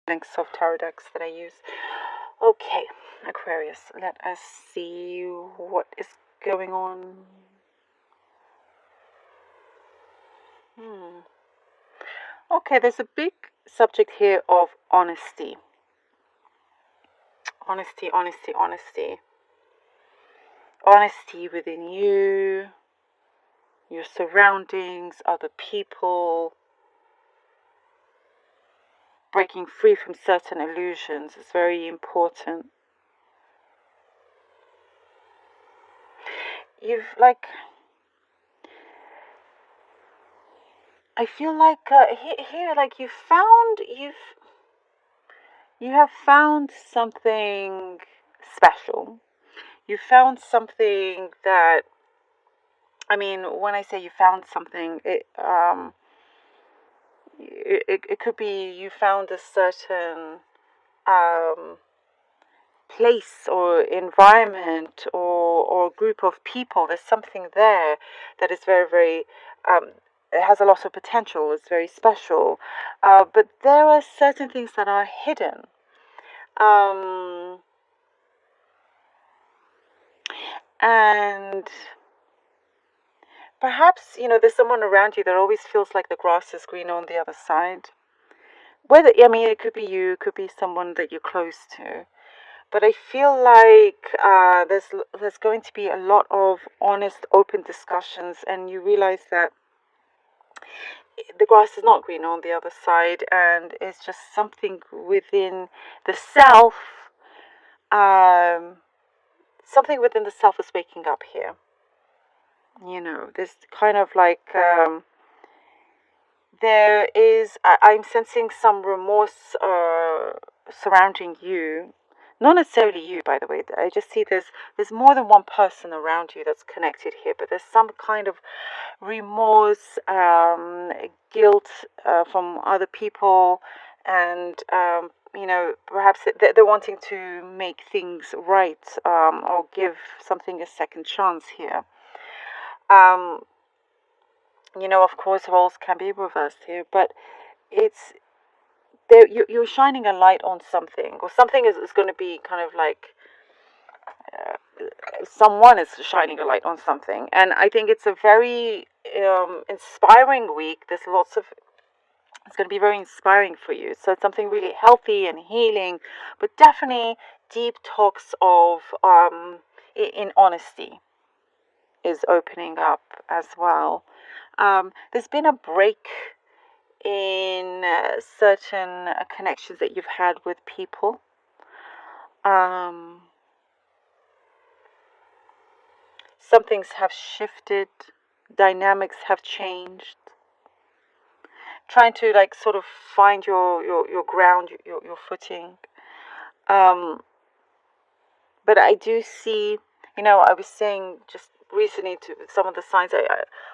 links of tarot decks that I use. Okay, Aquarius, let us see what is going on. Okay, there's a big subject here of honesty. Honesty, honesty, honesty. Honesty within you, your surroundings, other people. Breaking free from certain illusions is very important. I feel like here, like you have found something special. You found something that, I mean, when I say you found something, it could be you found a certain um, place or environment or group of people. There's something there that is very, very, it has a lot of potential, it's very special. But there are certain things that are hidden. And perhaps, there's someone around you that always feels like the grass is greener on the other side. Whether, I mean, it could be you, it could be someone that you're close to. But I feel like there's going to be a lot of honest, open discussions, and you realize that the grass is not greener on the other side, and it's just something within the self. Something within the self is waking up here. There's kind of like I'm sensing some remorse surrounding you. Not necessarily you, by the way. I just see there's more than one person around you that's connected here, but there's some kind of remorse, guilt from other people, and perhaps they're wanting to make things right, or give something a second chance here. Of course, roles can be reversed here, but it's there. You're shining a light on something, or something is going to be kind of like someone is shining a light on something, and I think it's a very inspiring week. It's going to be very inspiring for you. So it's something really healthy and healing, but definitely deep talks of in honesty is opening up as well. There's been a break in certain connections that you've had with people. Some things have shifted, dynamics have changed. Trying to like sort of find your ground, your footing. But I do see, I was saying just recently to some of the signs,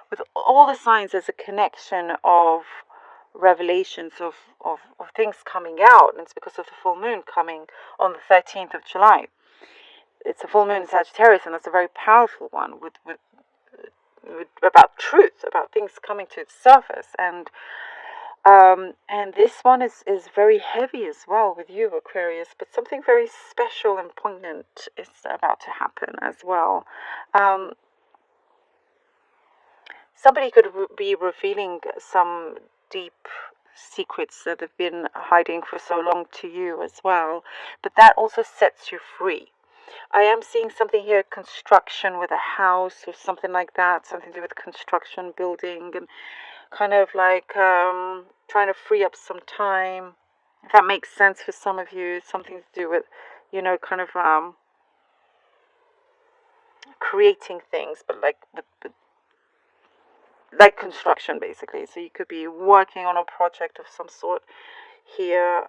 with all the signs, there's a connection of revelations of things coming out, and it's because of the full moon coming on the 13th of July. It's a full moon in Sagittarius, and that's a very powerful one with about truth, about things coming to its surface, and this one is very heavy as well with you, Aquarius, but something very special and poignant is about to happen as well. Somebody could be revealing some deep secrets that have been hiding for so long to you as well, but that also sets you free. I am seeing something here, construction with a house or something like that, something to do with construction, building, and kind of like trying to free up some time. If that makes sense for some of you, something to do with, kind of creating things, but like construction, basically. So you could be working on a project of some sort here,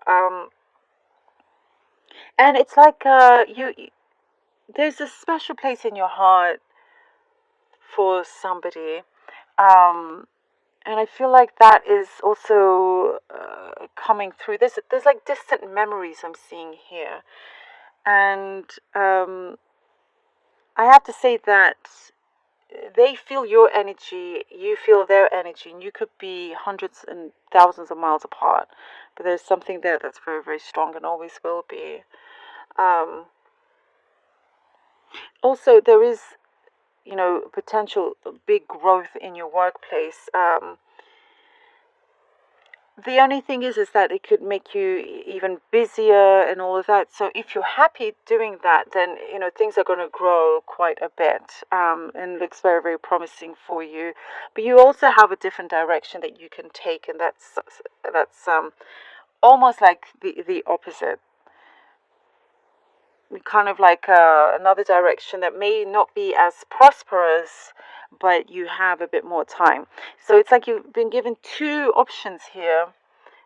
and it's like there's a special place in your heart for somebody. And I feel like that is also coming through. There's like distant memories I'm seeing here, and I have to say that they feel your energy, you feel their energy, and you could be hundreds and thousands of miles apart, but there's something there that's very, very strong and always will be. Um, Also, there is, potential big growth in your workplace. The only thing is that it could make you even busier and all of that. So if you're happy doing that, then things are going to grow quite a bit, and looks very, very promising for you. But you also have a different direction that you can take, and that's almost like the opposite, kind of like another direction that may not be as prosperous, but you have a bit more time. So it's like you've been given two options here,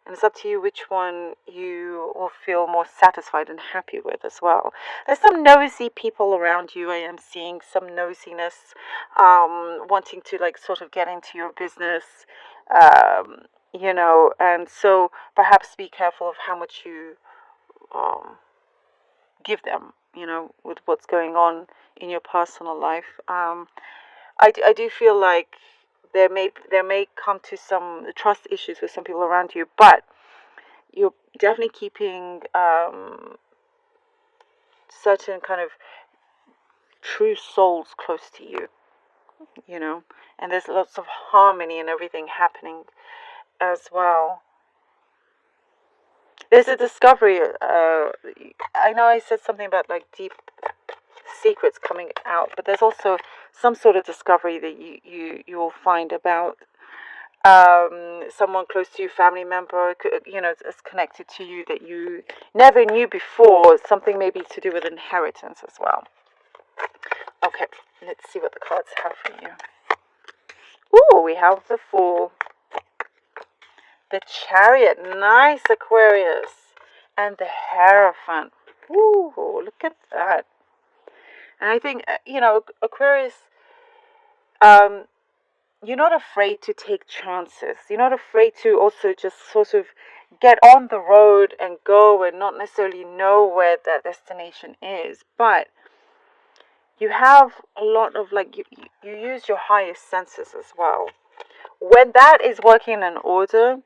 and it's up to you which one you will feel more satisfied and happy with as well. There's some nosy people around you. I am seeing some nosiness, wanting to like sort of get into your business, and so perhaps be careful of how much you um, give them, with what's going on in your personal life. I do feel like there may come to some trust issues with some people around you, but you're definitely keeping certain kind of true souls close to you, and there's lots of harmony and everything happening as well. There's a discovery. I know I said something about like deep secrets coming out, but there's also some sort of discovery that you will find about someone close to you, family member, is connected to you that you never knew before. Something maybe to do with inheritance as well. Okay, let's see what the cards have for you. Ooh, we have the Fool, the Chariot, nice, Aquarius, and the Hierophant. Ooh, look at that. And I think, Aquarius, you're not afraid to take chances. You're not afraid to also just sort of get on the road and go and not necessarily know where that destination is. But you have a lot of you use your highest senses as well. When that is working in order,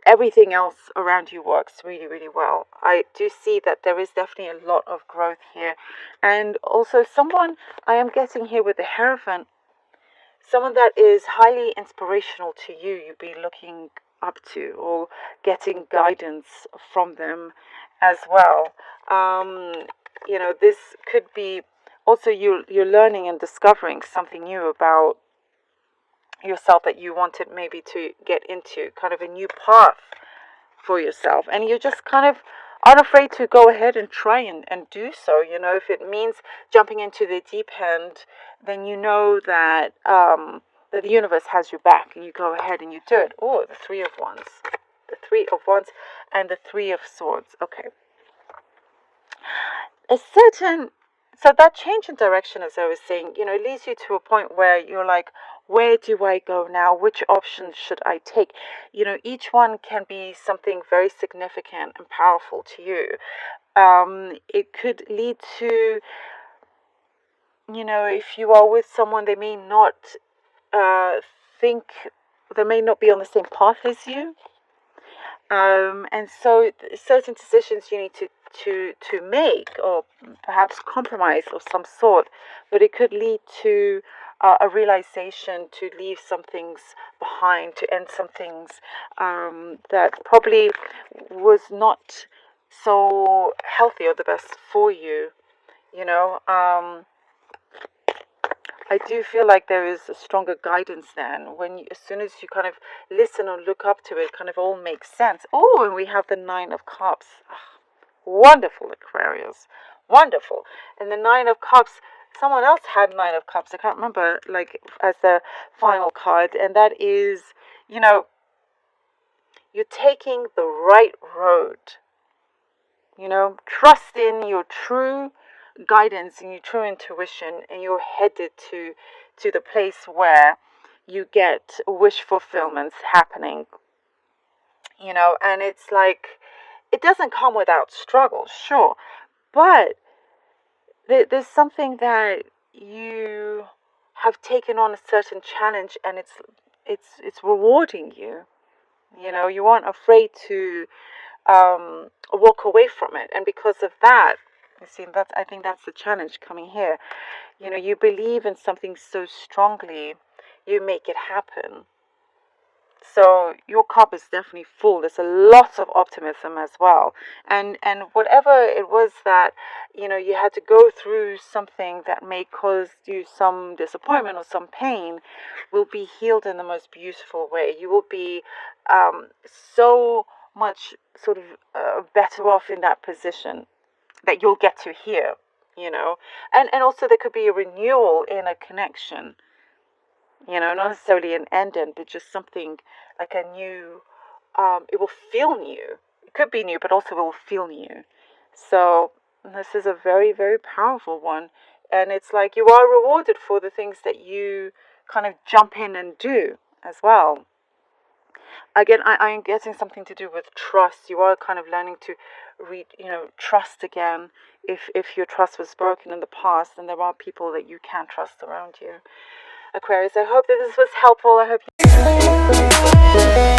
everything else around you works really, really well. I do see that there is definitely a lot of growth here. And also someone I am getting here with the Hierophant, someone that is highly inspirational to you, you'd be looking up to or getting guidance from them as well. This could be also you're learning and discovering something new about yourself that you wanted maybe to get into, kind of a new path for yourself, and you're just kind of unafraid to go ahead and try and do so. If it means jumping into the deep end, then you know that that the universe has your back, and you go ahead and you do it. Oh, the Three of Wands, and the Three of Swords. Okay, so that change in direction, as I was saying, leads you to a point where you're like, where do I go now? Which options should I take? Each one can be something very significant and powerful to you. It could lead to, if you are with someone, they may not think, they may not be on the same path as you. And so certain decisions you need to make, or perhaps compromise of some sort, but it could lead to a realization to leave some things behind, to end some things that probably was not so healthy or the best for you. I do feel like there is a stronger guidance then as soon as you kind of listen or look up to it, kind of all makes sense. Oh, and we have the Nine of Cups. Ah, wonderful, Aquarius. Wonderful. And the Nine of Cups, someone else had Nine of Cups. I can't remember, as the final card. And that is, you're taking the right road. Trust in your true guidance and your true intuition, and you're headed to the place where you get wish fulfillments happening. And it's like, it doesn't come without struggle, sure, but there's something that you have taken on a certain challenge, and it's rewarding you. You know, you aren't afraid to walk away from it, and because of that, you see, that's, I think that's the challenge coming here. You know, you believe in something so strongly, you make it happen. So your cup is definitely full. There's a lot of optimism as well. And whatever it was that, you know, you had to go through, something that may cause you some disappointment or some pain, will be healed in the most beautiful way. You will be so much sort of better off in that position that you'll get to hear, you know. And also there could be a renewal in a connection, you know, not necessarily an end, but just something like a new, it will feel new. It could be new, but also it will feel new. So this is a very, very powerful one. And it's like you are rewarded for the things that you kind of jump in and do as well. Again, I am getting something to do with trust. You are kind of learning to read, you know, trust again. If your trust was broken in the past, and there are people that you can't trust around you. Aquarius, I hope that this was helpful. I hope you